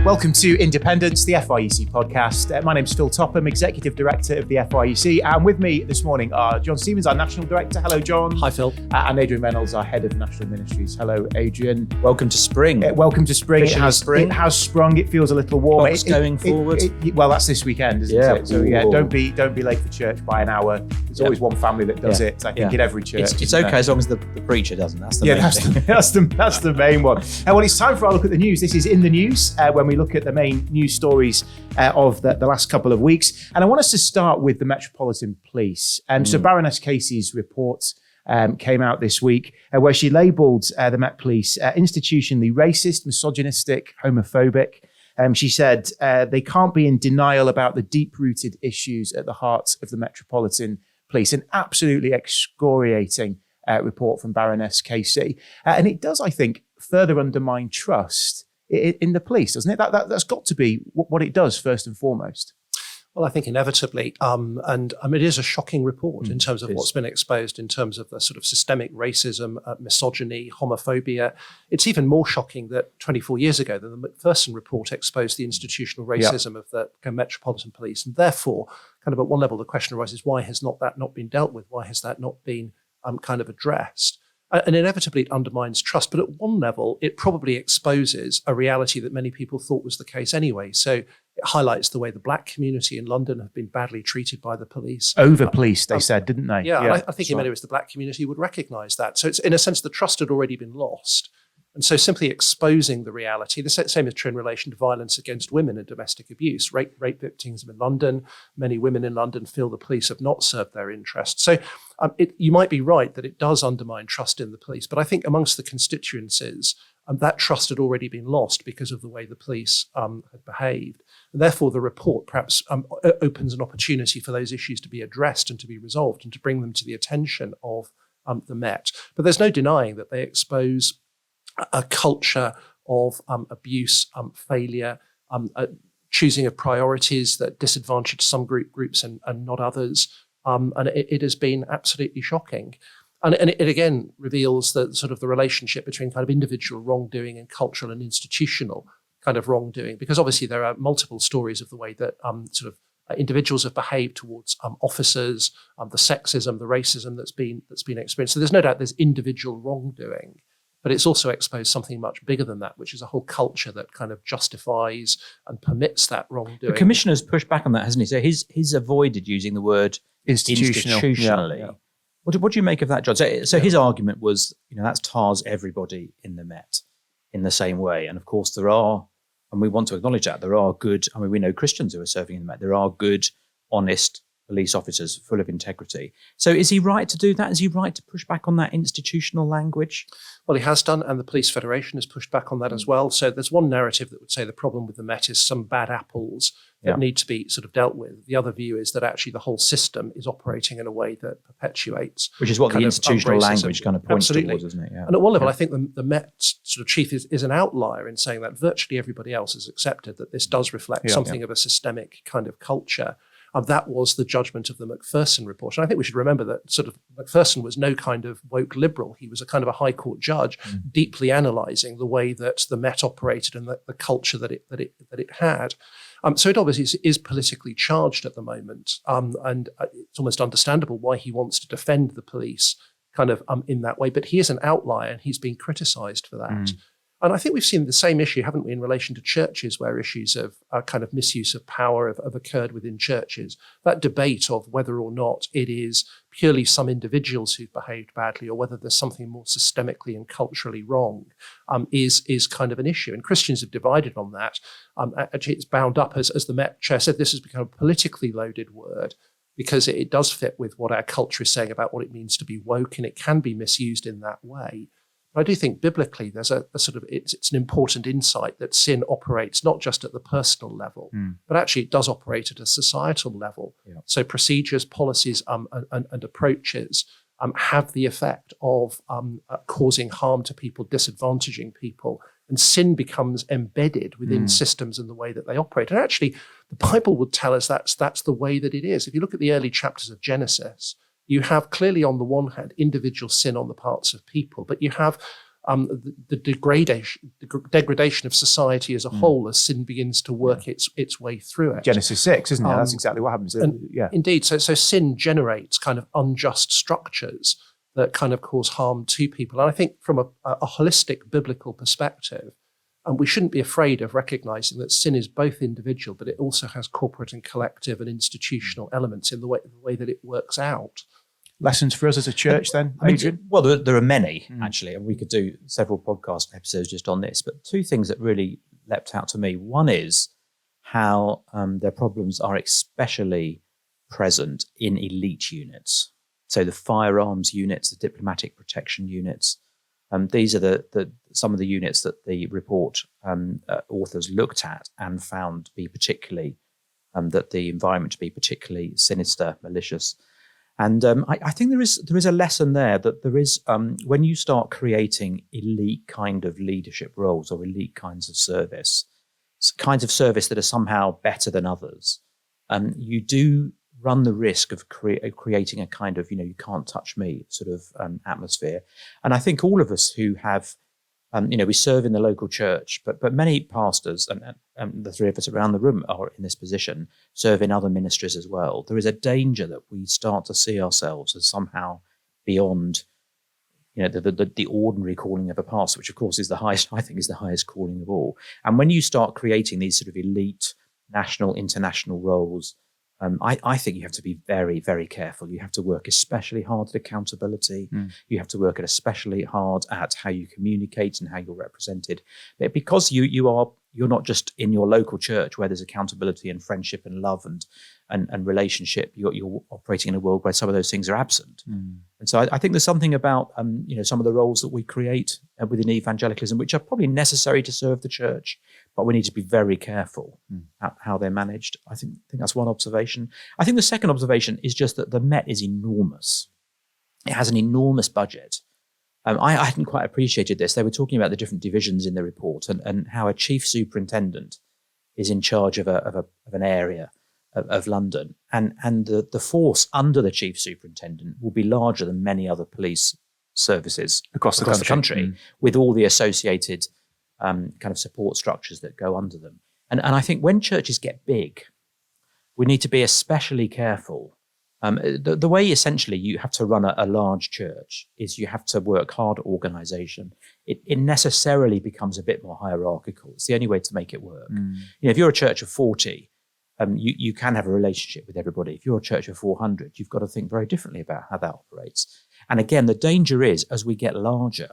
Welcome to Independence, the FIEC podcast. My name's Phil Topham, Executive Director of the FIEC. And with me this morning are John Stevens, our National Director. Hello, John. Hi, Phil. And Adrian Reynolds, our Head of National Ministries. Hello, Adrian. Welcome to spring. Welcome to spring. It has sprung. It feels a little warmer. Clocks going forward. Well, that's this weekend, isn't it? So don't be late for church by an hour. There's always one family that does it. I think in every church. It's okay as long as the preacher doesn't. That's the main thing. That's the main one. Well, it's time for our look at the news. This is In the News, when we look at the main news stories of the last couple of weeks. And I want us to start with the Metropolitan Police. So Baroness Casey's report came out this week, where she labelled the Met Police institutionally racist, misogynistic, homophobic. She said they can't be in denial about the deep-rooted issues at the heart of the Metropolitan Police. An absolutely excoriating report from Baroness Casey. And it does, I think, further undermine trust in the police, doesn't it? That's got to be what it does first and foremost. Well, I think inevitably, it is a shocking report in terms of what's been exposed in terms of the sort of systemic racism, misogyny, homophobia. It's even more shocking that 24 years ago, the Macpherson report exposed the institutional racism of the Metropolitan Police. And therefore, kind of at one level, the question arises, why has that not been dealt with? Why has that not been kind of addressed? And inevitably it undermines trust. But at one level, it probably exposes a reality that many people thought was the case anyway. So it highlights the way the black community in London have been badly treated by the police. Over-policed, they said, didn't they? Yeah, I think in many ways the black community would recognise that. So it's, in a sense, the trust had already been lost. And so simply exposing the reality, the same is true in relation to violence against women and domestic abuse. Rape victims in London, many women in London feel the police have not served their interests. So you might be right that it does undermine trust in the police, but I think amongst the constituencies, that trust had already been lost because of the way the police had behaved. And therefore, the report perhaps opens an opportunity for those issues to be addressed and to be resolved and to bring them to the attention of the Met. But there's no denying that they expose a culture of abuse, failure, choosing of priorities that disadvantage some groups and not others. And it has been absolutely shocking. And it again reveals the sort of the relationship between kind of individual wrongdoing and cultural and institutional kind of wrongdoing, because obviously there are multiple stories of the way that individuals have behaved towards officers, the sexism, the racism that's been experienced. So there's no doubt there's individual wrongdoing. But it's also exposed something much bigger than that, which is a whole culture that kind of justifies and permits that wrongdoing. The Commissioner's pushed back on that, hasn't he? So he's avoided using the word institutionally. Yeah. What do you make of that, John? So his argument was, that tars everybody in the Met in the same way. And of course there are, and we want to acknowledge that, there are good, we know Christians who are serving in the Met, there are good, honest police officers full of integrity. So is he right to do that? Is he right to push back on that institutional language? Well, he has done, and the Police Federation has pushed back on that as well. So there's one narrative that would say the problem with the Met is some bad apples that need to be sort of dealt with. The other view is that actually the whole system is operating in a way that perpetuates. Which is what the institutional language kind of points towards, isn't it? Yeah. And at one level, I think the Met sort of chief is an outlier in saying that virtually everybody else has accepted that this does reflect something of a systemic kind of culture. That was the judgment of the Macpherson report. And I think we should remember that sort of Macpherson was no kind of woke liberal. He was a kind of a high court judge, deeply analysing the way that the Met operated and the culture that it had. So it obviously is politically charged at the moment. And it's almost understandable why he wants to defend the police kind of in that way. But he is an outlier and he's been criticised for that. And I think we've seen the same issue, haven't we, in relation to churches, where issues of kind of misuse of power have occurred within churches. That debate of whether or not it is purely some individuals who've behaved badly or whether there's something more systemically and culturally wrong is kind of an issue. And Christians have divided on that. Actually, it's bound up, as the Met Chair said, this has become a politically loaded word because it does fit with what our culture is saying about what it means to be woke, and it can be misused in that way. I do think biblically there's a sort of, it's an important insight that sin operates not just at the personal level, but actually it does operate at a societal level. Yeah. So procedures, policies and approaches have the effect of causing harm to people, disadvantaging people, and sin becomes embedded within systems and the way that they operate. And actually the Bible would tell us that's the way that it is. If you look at the early chapters of Genesis, you have clearly on the one hand individual sin on the parts of people, but you have the degradation of society as a whole as sin begins to work its way through it. Genesis 6, isn't it? That's exactly what happens. Indeed. So sin generates kind of unjust structures that kind of cause harm to people. And I think from a holistic biblical perspective, we shouldn't be afraid of recognizing that sin is both individual, but it also has corporate and collective and institutional elements in the way that it works out. Lessons for us as a church then, Adrian? Well, there are many, actually, and we could do several podcast episodes just on this, but two things that really leapt out to me. One is how their problems are especially present in elite units. So the firearms units, the diplomatic protection units, these are some of the units that the report authors looked at and found to be particularly, that the environment to be particularly sinister, malicious. And I think there is a lesson there that there is, when you start creating elite kind of leadership roles or elite kinds of service that are somehow better than others, you do run the risk of creating a kind of, you can't touch me sort of atmosphere. And I think all of us who have, we serve in the local church, but many pastors, and the three of us around the room are in this position, serve in other ministries as well. There is a danger that we start to see ourselves as somehow beyond, the ordinary calling of a pastor, which of course is the highest, I think is the highest calling of all. And when you start creating these sort of elite national, international roles, I think you have to be very, very careful. You have to work especially hard at accountability. You have to work especially hard at how you communicate and how you're represented. But because you're not just in your local church where there's accountability and friendship and love and relationship. You're operating in a world where some of those things are absent. And so I think there's something about some of the roles that we create within evangelicalism, which are probably necessary to serve the church, but we need to be very careful at how they're managed. I think that's one observation. I think the second observation is just that the Met is enormous. It has an enormous budget. I hadn't quite appreciated this. They were talking about the different divisions in the report and how a chief superintendent is in charge of an area of London, and the force under the chief superintendent will be larger than many other police services across the country, with all the associated kind of support structures that go under them. And I think when churches get big, we need to be especially careful. The way essentially you have to run a large church is you have to work hard at organisation. It necessarily becomes a bit more hierarchical. It's the only way to make it work. If you're a church of 40, you can have a relationship with everybody. If you're a church of 400, you've got to think very differently about how that operates. And again, the danger is as we get larger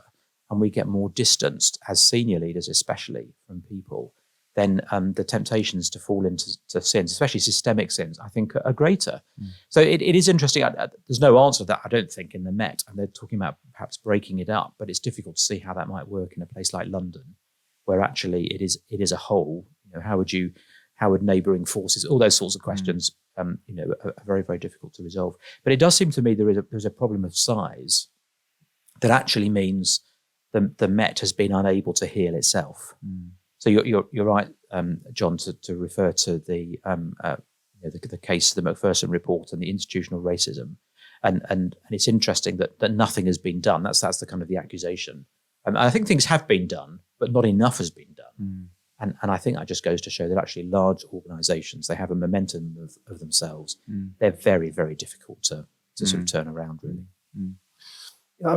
and we get more distanced as senior leaders, especially from people, then the temptations to fall into sins, especially systemic sins, I think are greater. So it is interesting. There's no answer to that, I don't think, in the Met. And they're talking about perhaps breaking it up, but it's difficult to see how that might work in a place like London, where actually it is a whole. How would neighbouring forces, all those sorts of questions, are very, very difficult to resolve. But it does seem to me there's a problem of size that actually means the Met has been unable to heal itself. So you're right, John, to refer to the case, the Macpherson report and the institutional racism, and it's interesting that nothing has been done. That's the kind of the accusation. And I think things have been done, but not enough has been done. And I think that just goes to show that actually large organisations, they have a momentum of themselves. They're very, very difficult to sort of turn around, really.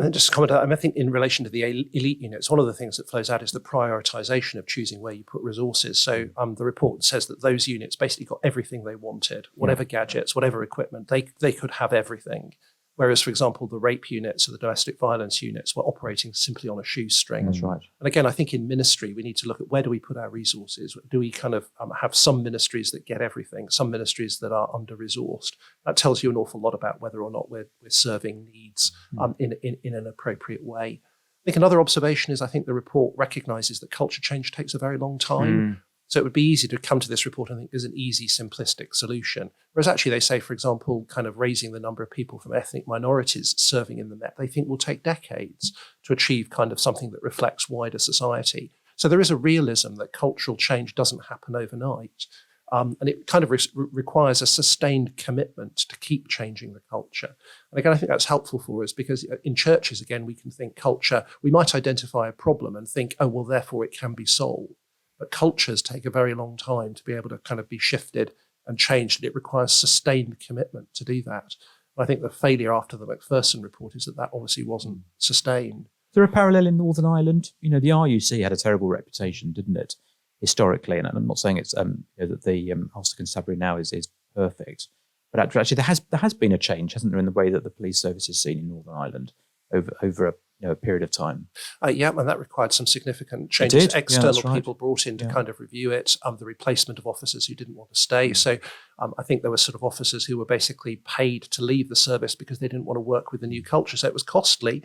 Just to comment, I think in relation to the elite units, one of the things that flows out is the prioritisation of choosing where you put resources. So the report says that those units basically got everything they wanted, whatever gadgets, whatever equipment, they could have everything. Whereas, for example, the rape units or the domestic violence units were operating simply on a shoestring. That's right. And again, I think in ministry, we need to look at where do we put our resources? Do we kind of have some ministries that get everything, some ministries that are under-resourced? That tells you an awful lot about whether or not we're serving needs in an appropriate way. I think another observation is I think the report recognises that culture change takes a very long time. So it would be easy to come to this report and think there's an easy, simplistic solution. Whereas actually they say, for example, kind of raising the number of people from ethnic minorities serving in the Met, they think will take decades to achieve kind of something that reflects wider society. So there is a realism that cultural change doesn't happen overnight. And it kind of requires a sustained commitment to keep changing the culture. And again, I think that's helpful for us because in churches, again, we can think culture, we might identify a problem and think, oh, well, therefore it can be solved. But cultures take a very long time to be able to kind of be shifted and changed. And it requires sustained commitment to do that. And I think the failure after the Macpherson report is that obviously wasn't sustained. Is there a parallel in Northern Ireland? The RUC had a terrible reputation, didn't it, historically? And I'm not saying it's that the Ulster Constabulary now is perfect, but actually there has been a change, hasn't there, in the way that the police service is seen in Northern Ireland over a period of time. Yeah, and that required some significant changes. External right. people brought in to kind of review it, the replacement of officers who didn't want to stay. So I think there were sort of officers who were basically paid to leave the service because they didn't want to work with the new culture. So it was costly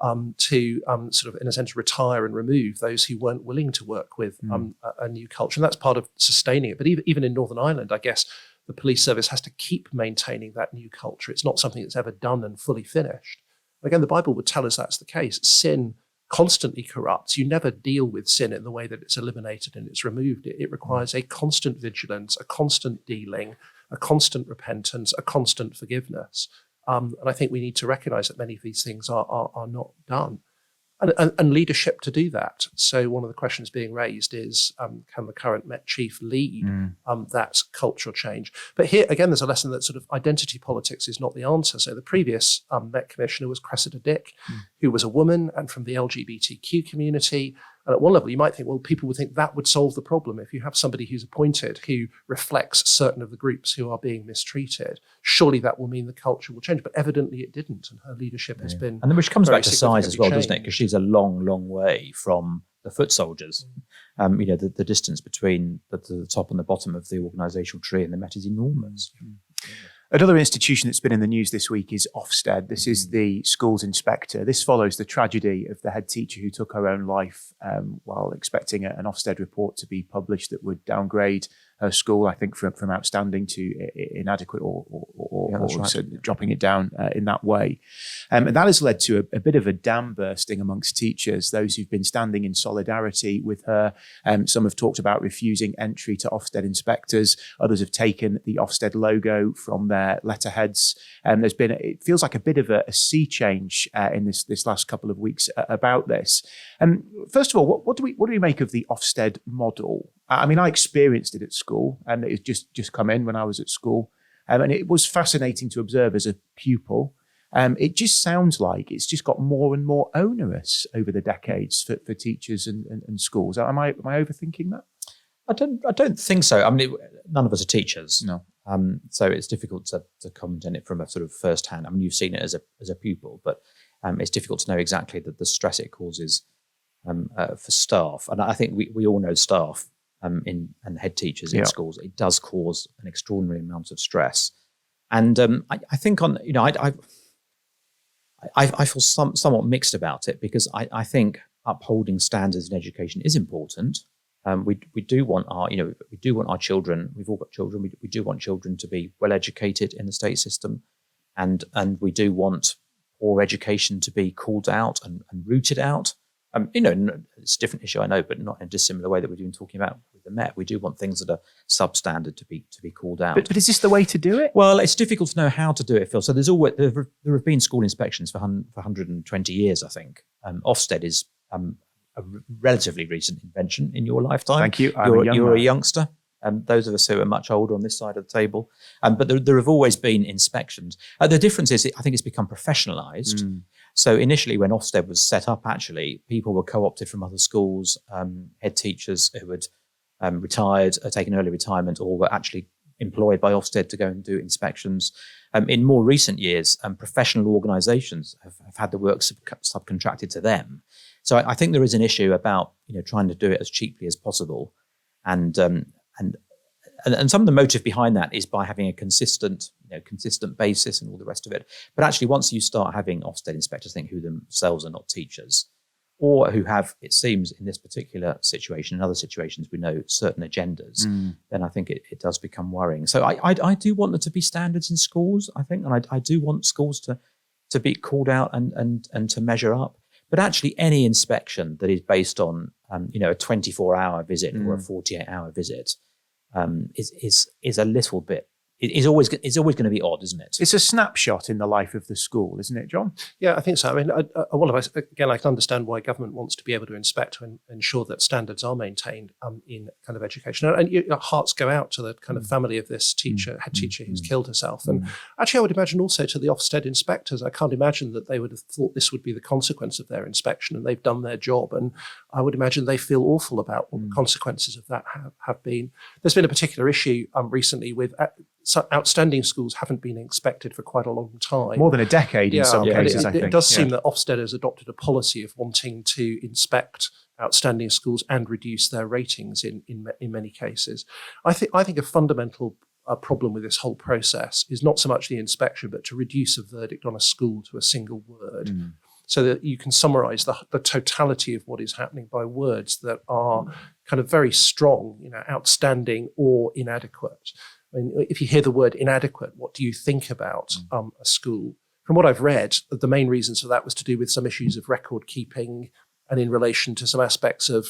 to sort of, in a sense, retire and remove those who weren't willing to work with a new culture. And that's part of sustaining it. But even in Northern Ireland, I guess, the police service has to keep maintaining that new culture. It's not something that's ever done and fully finished. Again, the Bible would tell us that's the case. Sin constantly corrupts. You never deal with sin in the way that it's eliminated and it's removed. It requires a constant vigilance, a constant dealing, a constant repentance, a constant forgiveness. And I think we need to recognize that many of these things are not done. And leadership to do that. So one of the questions being raised is, can the current Met Chief lead that cultural change? But here, again, there's a lesson that sort of identity politics is not the answer. So the previous Met Commissioner was Cressida Dick, who was a woman and from the LGBTQ community. And at one level, you might think, well, people would think that would solve the problem. If you have somebody who's appointed who reflects certain of the groups who are being mistreated, surely that will mean the culture will change. But evidently it didn't. And her leadership has been. And then which comes back to size as well, changed. doesn't it? Because she's a long, long way from the foot soldiers. The distance between the top and the bottom of the organisational tree and the Met is enormous. Another institution that's been in the news this week is Ofsted. This is the school's inspector. This follows the tragedy of the head teacher who took her own life while expecting an Ofsted report to be published that would downgrade her school, I think, from outstanding to inadequate or dropping it down in that way. And that has led to a bit of a dam bursting amongst teachers, those who've been standing in solidarity with her. Some have talked about refusing entry to Ofsted inspectors. Others have taken the Ofsted logo from their letterheads. There's been, it feels like a bit of a sea change in this last couple of weeks about this. First of all, what do we make of the Ofsted model? I mean, I experienced it at school, and it's just come in when I was at school, and it was fascinating to observe as a pupil. It just sounds like it's just got more and more onerous over the decades for teachers and schools. Am I overthinking that? I don't think so. I mean, none of us are teachers. No. So it's difficult to comment on it from a sort of first hand. I mean, you've seen it as a pupil, but it's difficult to know exactly the stress it causes for staff. And I think we all know staff and head teachers in schools. It does cause an extraordinary amount of stress. And I think I feel somewhat mixed about it, because I think upholding standards in education is important. We do want our children. We've all got children. We do want children to be well educated in the state system, and we do want poor education to be called out and rooted out. It's a different issue, I know, but not in a dissimilar way that we've been talking about with the Met. We do want things that are substandard to be called out. But is this the way to do it? Well, it's difficult to know how to do it, Phil. So there have been school inspections for 120 years, I think. Ofsted is a relatively recent invention in your lifetime. Thank you. You're a youngster. Those of us who are much older on this side of the table. But there have always been inspections. The difference is, I think it's become professionalised. So initially, when Ofsted was set up, actually, people were co-opted from other schools, head teachers who had retired, taken early retirement, or were actually employed by Ofsted to go and do inspections. In more recent years, professional organisations have had the work subcontracted to them. So I think there is an issue about trying to do it as cheaply as possible, and some of the motive behind that is by having a consistent basis and all the rest of it. But actually, once you start having Ofsted inspectors think who themselves are not teachers, or who have, it seems, in this particular situation and other situations, we know certain agendas, then I think it does become worrying. So I do want there to be standards in schools, I think, and I do want schools to be called out and to measure up. But actually, any inspection that is based on a 24-hour visit or a 48-hour visit, is a little bit. It's always going to be odd, isn't it? It's a snapshot in the life of the school, isn't it, John? Yeah, I think so. I mean, one of us, again, I can understand why government wants to be able to inspect and ensure that standards are maintained in kind of education. And your hearts go out to the kind of family of this head teacher who's killed herself. And actually, I would imagine also to the Ofsted inspectors. I can't imagine that they would have thought this would be the consequence of their inspection, and they've done their job. And I would imagine they feel awful about what the consequences of that have been. There's been a particular issue recently with outstanding schools haven't been inspected for quite a long time. More than a decade in some cases, I think. It does seem that Ofsted has adopted a policy of wanting to inspect outstanding schools and reduce their ratings in many cases. I think a fundamental problem with this whole process is not so much the inspection, but to reduce a verdict on a school to a single word. So that you can summarize the totality of what is happening by words that are kind of very strong, outstanding or inadequate. I mean, if you hear the word inadequate, what do you think about a school? From what I've read, the main reasons for that was to do with some issues of record keeping and in relation to some aspects of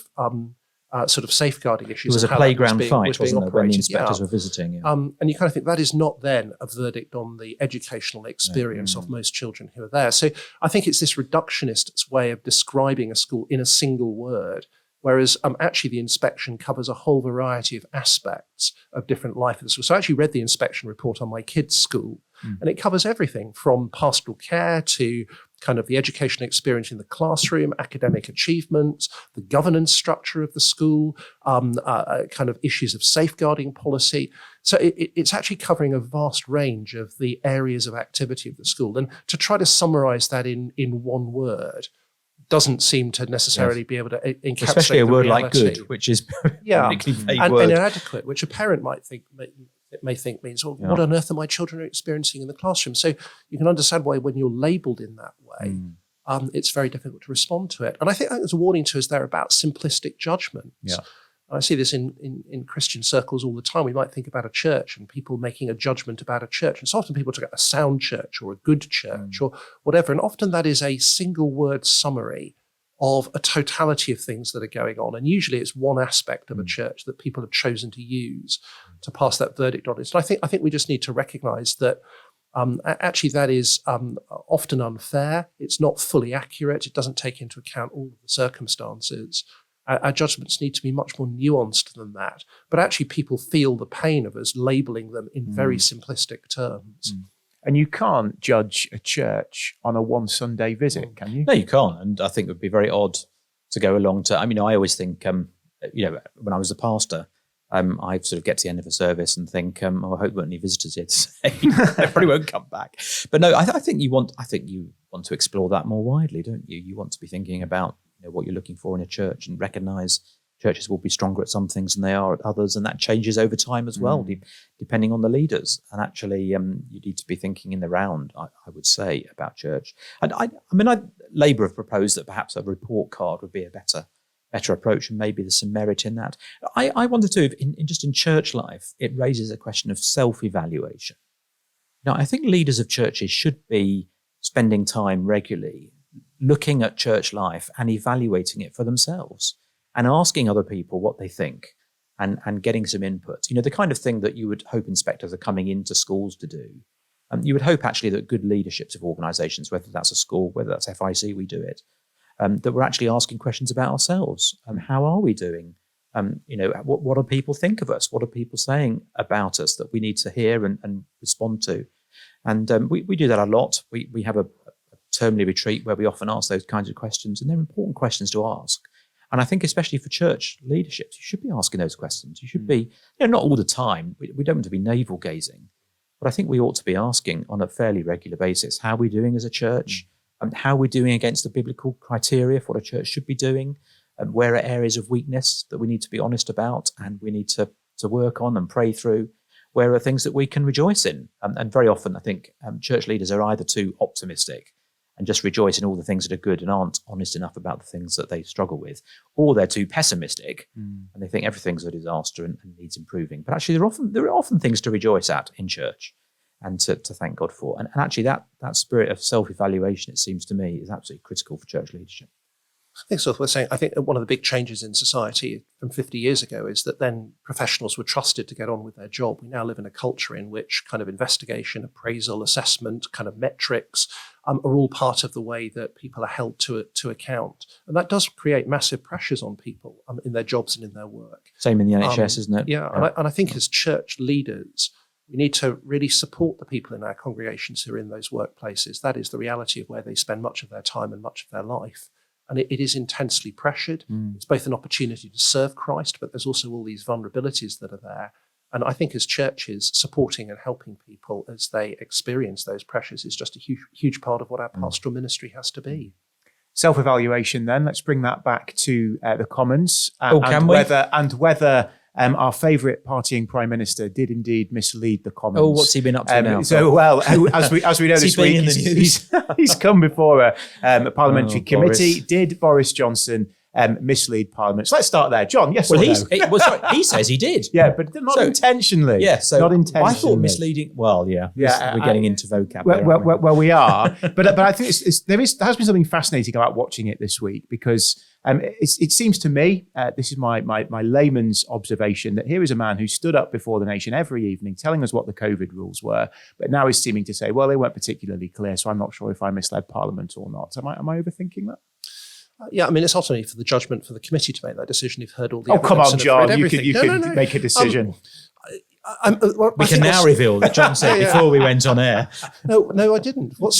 sort of safeguarding issues. It was a playground fight, wasn't it, when the inspectors were visiting? And you kind of think that is not then a verdict on the educational experience of most children who are there. So I think it's this reductionist way of describing a school in a single word, whereas actually the inspection covers a whole variety of aspects of different life of the school. So I actually read the inspection report on my kids' school, and it covers everything from pastoral care to kind of the educational experience in the classroom, academic achievements, the governance structure of the school, kind of issues of safeguarding policy. So it's actually covering a vast range of the areas of activity of the school. And to try to summarize that in one word doesn't seem to necessarily be able to encapsulate especially a word reality. Like good, which is and inadequate, which a parent may think means, well, what on earth are my children experiencing in the classroom? So you can understand why when you're labelled in that way, it's very difficult to respond to it. And I think there's a warning to us there about simplistic judgments. Yeah. I see this in Christian circles all the time. We might think about a church and people making a judgment about a church. And so often people talk about a sound church or a good church or whatever. And often that is a single word summary of a totality of things that are going on. And usually it's one aspect of a church that people have chosen to use to pass that verdict on. So I think we just need to recognize that actually that is often unfair. It's not fully accurate. It doesn't take into account all of the circumstances. Our judgments need to be much more nuanced than that. But actually people feel the pain of us labelling them in very simplistic terms. And you can't judge a church on a one Sunday visit, can you? No, you can't. And I think it would be very odd to go along to, I always think, when I was a pastor, I sort of get to the end of a service and think, I hope there weren't any visitors here today. They probably won't come back. But no, I think you want to explore that more widely, don't you? You want to be thinking about what you're looking for in a church and recognise churches will be stronger at some things than they are at others, and that changes over time as well, depending on the leaders. And actually, you need to be thinking in the round, I would say, about church. And Labour have proposed that perhaps a report card would be a better approach, and maybe there's some merit in that. I wonder too, if in church life, it raises a question of self-evaluation. Now, I think leaders of churches should be spending time regularly looking at church life and evaluating it for themselves and asking other people what they think and getting some input. The kind of thing that you would hope inspectors are coming into schools to do. You would hope actually that good leaderships of organisations, whether that's a school, whether that's FIEC, we do it, that we're actually asking questions about ourselves. How are we doing? What do people think of us? What are people saying about us that we need to hear and respond to? And we do that a lot. We have a termly retreat where we often ask those kinds of questions, and they're important questions to ask. And I think especially for church leadership, you should be asking those questions. You should be, not all the time. We don't want to be navel gazing, but I think we ought to be asking on a fairly regular basis, how are we doing as a church? How are we doing against the biblical criteria for what a church should be doing? Where are areas of weakness that we need to be honest about and we need to work on and pray through? Where are things that we can rejoice in? And very often, I think church leaders are either too optimistic and just rejoice in all the things that are good and aren't honest enough about the things that they struggle with, or they're too pessimistic and they think everything's a disaster and needs improving. But actually, there are often things to rejoice at in church and to thank God for. And actually, that spirit of self-evaluation, it seems to me, is absolutely critical for church leadership. I think so. We're saying, I think one of the big changes in society from 50 years ago is that then professionals were trusted to get on with their job. We now live in a culture in which kind of investigation, appraisal, assessment, kind of metrics are all part of the way that people are held to account. And that does create massive pressures on people in their jobs and in their work. Same in the NHS, isn't it? Yeah. And I think as church leaders, we need to really support the people in our congregations who are in those workplaces. That is the reality of where they spend much of their time and much of their life. And it is intensely pressured. It's both an opportunity to serve Christ, but there's also all these vulnerabilities that are there. And I think as churches, supporting and helping people as they experience those pressures is just a huge, huge part of what our pastoral ministry has to be. Self-evaluation then, let's bring that back to the Commons. Can we? Whether our favourite partying Prime Minister did indeed mislead the Commons. Oh, what's he been up to now? So, well, as we know this week, he's come before a parliamentary committee. Boris. Did Boris Johnson mislead Parliament? So let's start there. John, yes or no? He says he did. Yeah, but not intentionally. Yeah, so not intentionally. I thought misleading. Well, yeah, we're getting into vocab. Well, we are. but I think there has been something fascinating about watching it this week because it seems to me, this is my layman's observation, that here is a man who stood up before the nation every evening telling us what the COVID rules were, but now is seeming to say, well, they weren't particularly clear, so I'm not sure if I misled Parliament or not. Am I overthinking that? Yeah, I mean, it's ultimately for the judgment for the committee to make that decition. You've heard all the evidence. Oh, come on, John. You could no. make a decision. We can now reveal that John said before we went on air. No, I didn't. What's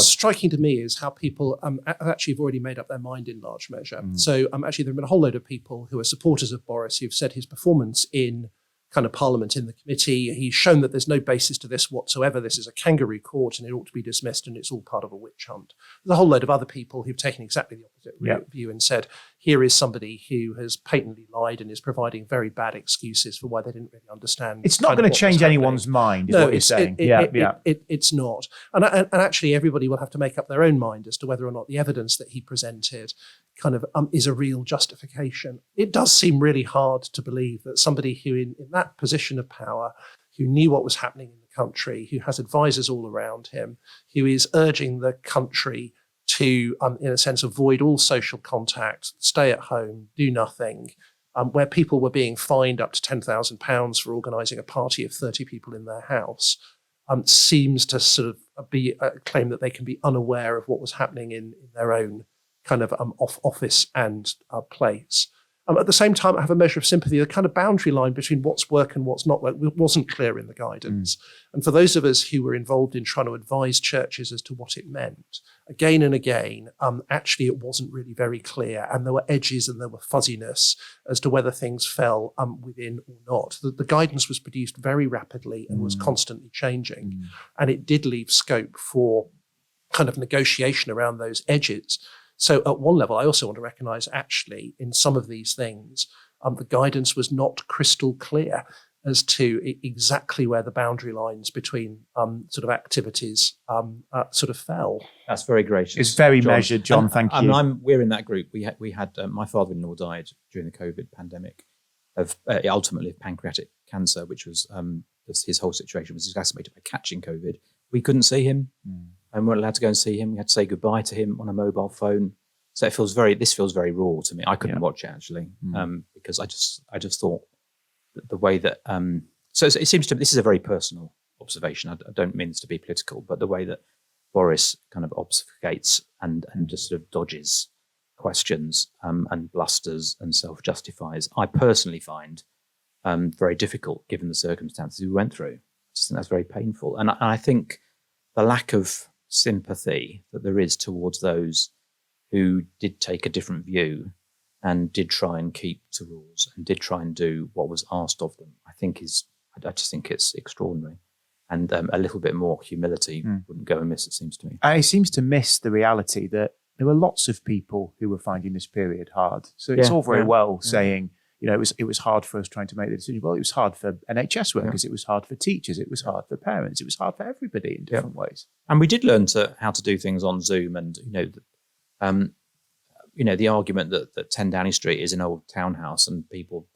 striking to me is how people actually have already made up their mind in large measure. So actually, there have been a whole load of people who are supporters of Boris who've said his performance in kind of Parliament in the committee, he's shown that there's no basis to this whatsoever. This is a kangaroo court and it ought to be dismissed and it's all part of a witch hunt. There's a whole load of other people who've taken exactly the opposite view and said, here is somebody who has patently lied and is providing very bad excuses for why they didn't really understand. It's not going to change anyone's mind, is what you're saying. It's not. And actually everybody will have to make up their own mind as to whether or not the evidence that he presented kind of is a real justification. It does seem really hard to believe that somebody who in that position of power, who knew what was happening in the country, who has advisors all around him, who is urging the country to, in a sense, avoid all social contact, stay at home, do nothing, where people were being fined up to £10,000 for organising a party of 30 people in their house, seems to sort of be a claim that they can be unaware of what was happening in their own kind of office and place. At the same time, I have a measure of sympathy. The kind of boundary line between what's work and what's not work wasn't clear in the guidance. And for those of us who were involved in trying to advise churches as to what it meant, again and again, actually it wasn't really very clear. And there were edges and there were fuzziness as to whether things fell within or not. The guidance was produced very rapidly and was constantly changing. And it did leave scope for kind of negotiation around those edges. So at one level, I also want to recognise actually in some of these things, the guidance was not crystal clear as to exactly where the boundary lines between sort of activities sort of fell. That's very gracious. It's very measured, John. Thank you. We're in that group. We had my father-in-law died during the COVID pandemic of ultimately of pancreatic cancer, which was his whole situation was exacerbated by catching COVID. We couldn't see him. And weren't allowed to go and see him. We had to say goodbye to him on a mobile phone. So this feels very raw to me. I couldn't watch it actually because I just thought that the way that so it seems to me, this is a very personal observation. I don't mean this to be political, but the way that Boris kind of obfuscates and just sort of dodges questions and blusters and self-justifies, I personally find very difficult given the circumstances we went through. I just think that's very painful, and I think the lack of sympathy that there is towards those who did take a different view and did try and keep to rules and did try and do what was asked of them, I just think it's extraordinary. And a little bit more humility wouldn't go amiss, it seems to me. It seems to miss the reality that there were lots of people who were finding this period hard. So it's all very well saying, you know, it was hard for us trying to make the decision. Well, it was hard for NHS workers. It was hard for teachers. It was hard for parents. It was hard for everybody in different ways. And we did learn how to do things on Zoom. And the argument that 10 Downing Street is an old townhouse and people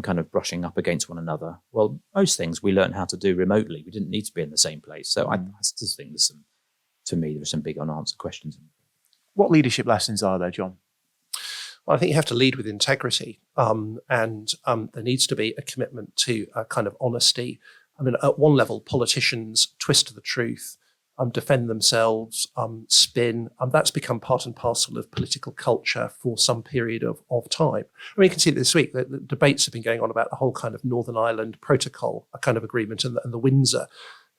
kind of brushing up against one another. Well, most things we learned how to do remotely. We didn't need to be in the same place. So I still think there are some big unanswered questions. What leadership lessons are there, John? Well, I think you have to lead with integrity, and there needs to be a commitment to a kind of honesty. I mean, at one level, politicians twist the truth, defend themselves, spin. That's become part and parcel of political culture for some period of time. I mean, you can see this week that the debates have been going on about the whole kind of Northern Ireland Protocol, a kind of agreement, and the Windsor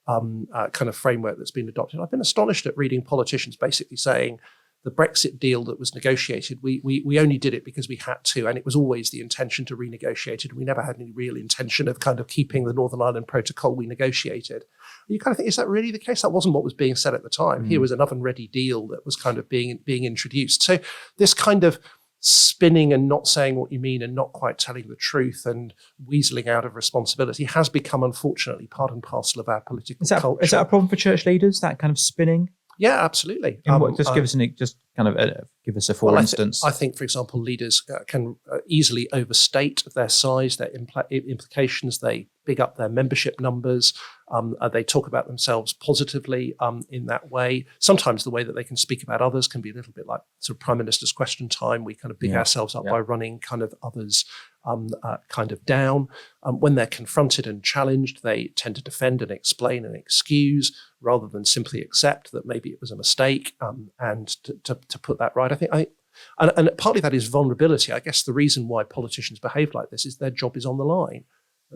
kind of framework that's been adopted. I've been astonished at reading politicians basically saying the Brexit deal that was negotiated, we only did it because we had to, and it was always the intention to renegotiate it. We never had any real intention of kind of keeping the Northern Ireland Protocol we negotiated. You kind of think, is that really the case? That wasn't what was being said at the time. Here was an oven-ready deal that was kind of being introduced. So this kind of spinning and not saying what you mean and not quite telling the truth and weaseling out of responsibility has become, unfortunately, part and parcel of our political culture. Is that a problem for church leaders, that kind of spinning? Yeah, absolutely. Give us a for instance. I think, for example, leaders can easily overstate their size, their implications. They big up their membership numbers. They talk about themselves positively in that way. Sometimes the way that they can speak about others can be a little bit like sort of Prime Minister's Question Time. We kind of big ourselves up by running kind of others kind of down. When they're confronted and challenged, they tend to defend and explain and excuse rather than simply accept that maybe it was a mistake and to put that right. And partly that is vulnerability. I guess the reason why politicians behave like this is their job is on the line.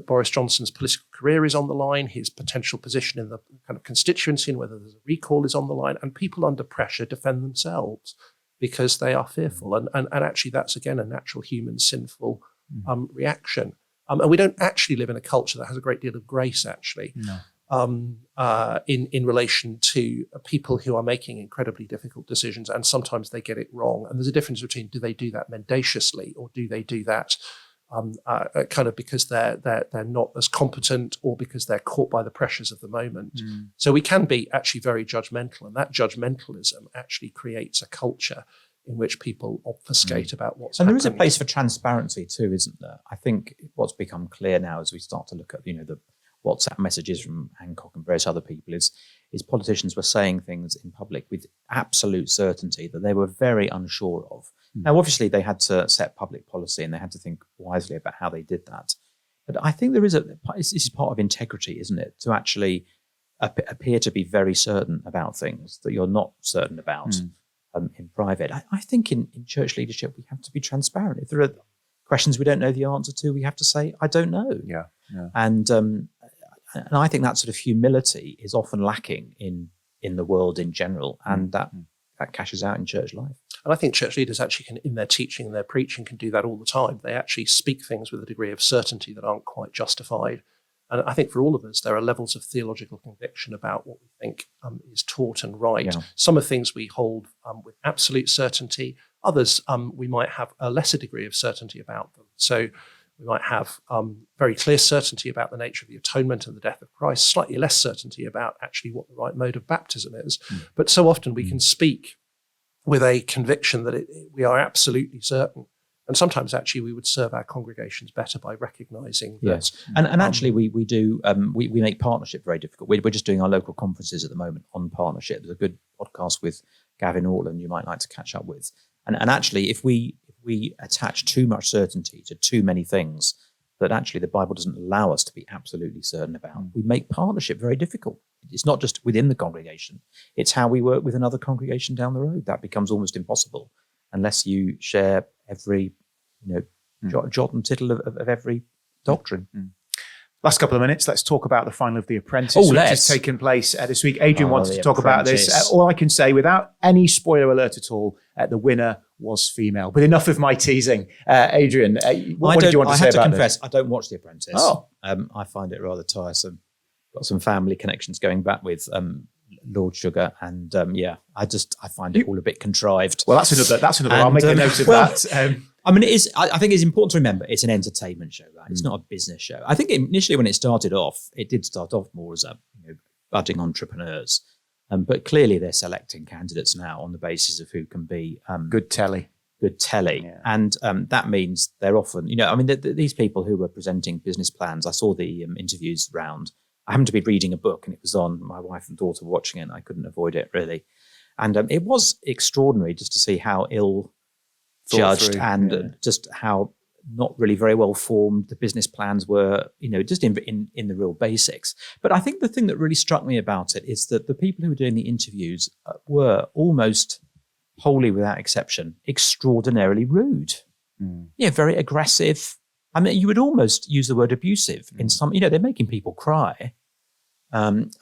Boris Johnson's political career is on the line, his potential position in the kind of constituency and whether there's a recall is on the line, and people under pressure defend themselves because they are fearful. And actually that's, again, a natural human sinful reaction. And we don't actually live in a culture that has a great deal of grace, actually, in relation to people who are making incredibly difficult decisions, and sometimes they get it wrong. And there's a difference between do they do that mendaciously or do they do that kind of because they're not as competent or because they're caught by the pressures of the moment. So we can be actually very judgmental, and that judgmentalism actually creates a culture in which people obfuscate about what's happening. And there is a place for transparency too, isn't there? I think what's become clear now as we start to look at, the WhatsApp messages from Hancock and various other people is politicians were saying things in public with absolute certainty that they were very unsure of. Now, obviously, they had to set public policy and they had to think wisely about how they did that. But I think this is part of integrity, isn't it? To actually appear to be very certain about things that you're not certain about in private. I think in church leadership, we have to be transparent. If there are questions we don't know the answer to, we have to say, I don't know. Yeah. And I think that sort of humility is often lacking in the world in general, and that cashes out in church life. And I think church leaders actually can, in their teaching and their preaching, can do that all the time. They actually speak things with a degree of certainty that aren't quite justified. And I think for all of us, there are levels of theological conviction about what we think is taught and right. Yeah. Some are things we hold with absolute certainty. Others, we might have a lesser degree of certainty about them. So we might have very clear certainty about the nature of the atonement and the death of Christ, slightly less certainty about actually what the right mode of baptism is. But so often we can speak with a conviction that we are absolutely certain. And sometimes actually we would serve our congregations better by recognising that. Yes. And actually we make partnership very difficult. We're just doing our local conferences at the moment on partnership. There's a good podcast with Gavin Ortland you might like to catch up with. And actually if we attach too much certainty to too many things that actually the Bible doesn't allow us to be absolutely certain about, we make partnership very difficult. It's not just within the congregation. It's how we work with another congregation down the road. That becomes almost impossible unless you share every jot and tittle of every doctrine. Last couple of minutes, let's talk about the final of The Apprentice, which has taken place this week. Adrian wants to talk about this. All I can say, without any spoiler alert at all, the winner was female. But enough of my teasing. Adrian, what did you want to say about this? I have to confess, I don't watch The Apprentice. Oh. I find it rather tiresome. Got some family connections going back with Lord Sugar, and I find it all a bit contrived. Well, that's another. I'll make a note of that. I mean, I think it's important to remember it's an entertainment show, right? It's not a business show. I think initially when it started off, it did start off more as budding entrepreneurs, but clearly they're selecting candidates now on the basis of who can be good telly. Yeah. And that mean they're often, these people who were presenting business plans. I saw the interviews round. I happened to be reading a book and it was on. My wife and daughter were watching it and I couldn't avoid it really. And it was extraordinary just to see how ill judged and just how not really very well formed the business plans were, just in the real basics. But I think the thing that really struck me about it is that the people who were doing the interviews were almost wholly without exception, extraordinarily rude. Yeah, very aggressive. I mean, you would almost use the word abusive in some, they're making people cry. And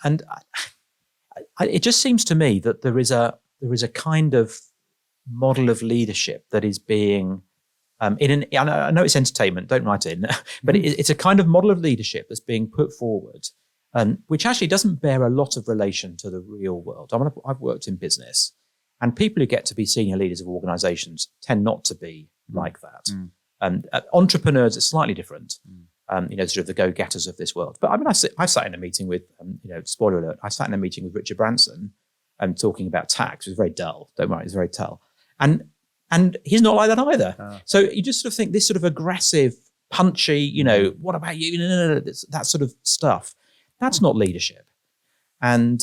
it just seems to me that there is a kind of model of leadership that is being, I know it's entertainment, don't write in, but it's a kind of model of leadership that's being put forward, which actually doesn't bear a lot of relation to the real world. I've worked in business, and people who get to be senior leaders of organizations tend not to be like that. Entrepreneurs, it's slightly different, sort of the go-getters of this world. But I mean, I sat in a meeting with, spoiler alert, I sat in a meeting with Richard Branson talking about tax. It was very dull, don't worry, it was very dull. And he's not like that either. So you just sort of think this sort of aggressive, punchy, what about you? That sort of stuff. That's not leadership. And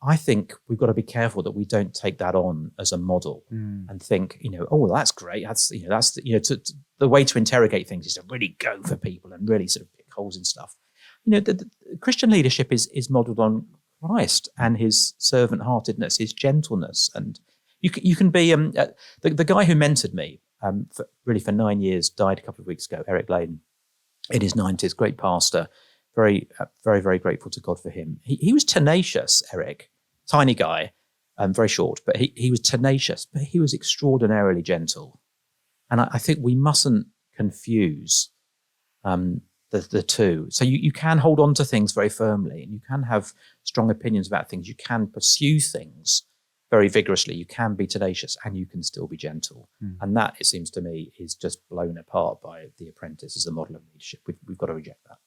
I think we've got to be careful that we don't take that on as a model and think, oh, well, that's great. That's the way to interrogate things is to really go for people and really sort of pick holes in stuff. The Christian leadership is modeled on Christ and his servant-heartedness, his gentleness. And you can be, the guy who mentored me for 9 years died a couple of weeks ago, Eric Lane, in his 90s, great pastor. Very, very grateful to God for him. He was tenacious, Eric, tiny guy, very short, but he was tenacious, but he was extraordinarily gentle. And I think we mustn't confuse the two. So you can hold on to things very firmly, and you can have strong opinions about things. You can pursue things very vigorously. You can be tenacious, and you can still be gentle. And that, it seems to me, is just blown apart by The Apprentice as a model of leadership. We've got to reject that.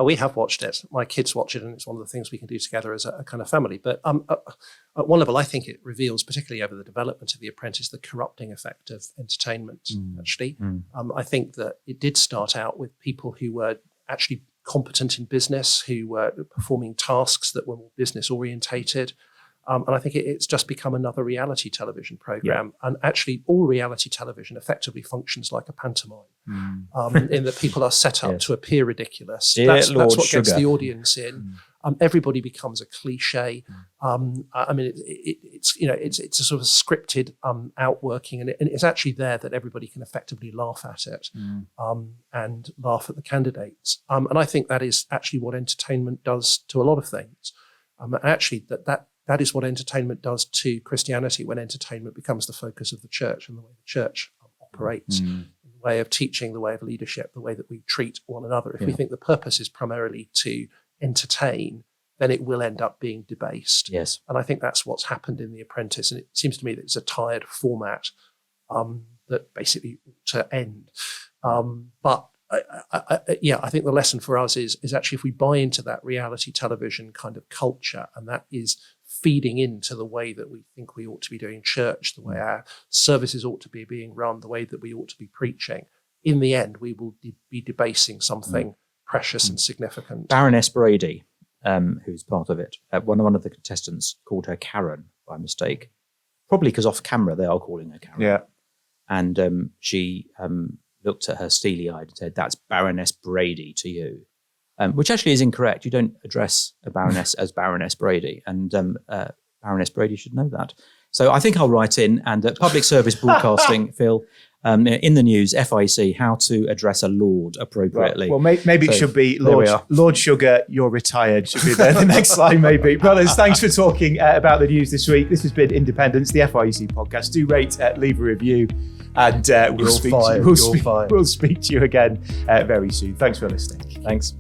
We have watched it. My kids watch it, and it's one of the things we can do together as a kind of family. But at one level, I think it reveals, particularly over the development of The Apprentice, the corrupting effect of entertainment, actually. I think that it did start out with people who were actually competent in business, who were performing tasks that were more business orientated. And I think it's just become another reality television program. Yeah. And actually, all reality television effectively functions like a pantomime, in that people are set up to appear ridiculous. That's what gets the audience in. Everybody becomes a cliche. I mean, it's a sort of scripted outworking, and it's actually there that everybody can effectively laugh at it and laugh at the candidates. And I think that is actually what entertainment does to a lot of things. Actually, that is what entertainment does to Christianity when entertainment becomes the focus of the church and the way the church operates, the way of teaching, the way of leadership, the way that we treat one another. If we think the purpose is primarily to entertain, then it will end up being debased. Yes. And I think that's what's happened in The Apprentice. And it seems to me that it's a tired format that basically ought to end. But I think the lesson for us is actually if we buy into that reality television kind of culture, and that is feeding into the way that we think we ought to be doing church, the way our services ought to be being run, the way that we ought to be preaching, in the end, we will be debasing something precious and significant. Baroness Brady, who's part of it, one of the contestants called her Karen by mistake, probably because off camera they are calling her Karen. Yeah. And she looked at her steely-eyed and said, "That's Baroness Brady to you," which actually is incorrect. You don't address a baroness as Baroness Brady, and Baroness Brady should know that. So I think I'll write in, and public service broadcasting, Phil, in the news, FIEC, how to address a lord appropriately. Well, maybe it should be Lord Sugar, you're retired, should be there. The next slide, maybe. Brothers, thanks for talking about the news this week. This has been Independence, the FIEC podcast. Do rate, leave a review, and we'll speak to you again very soon. Thanks for listening. Thanks.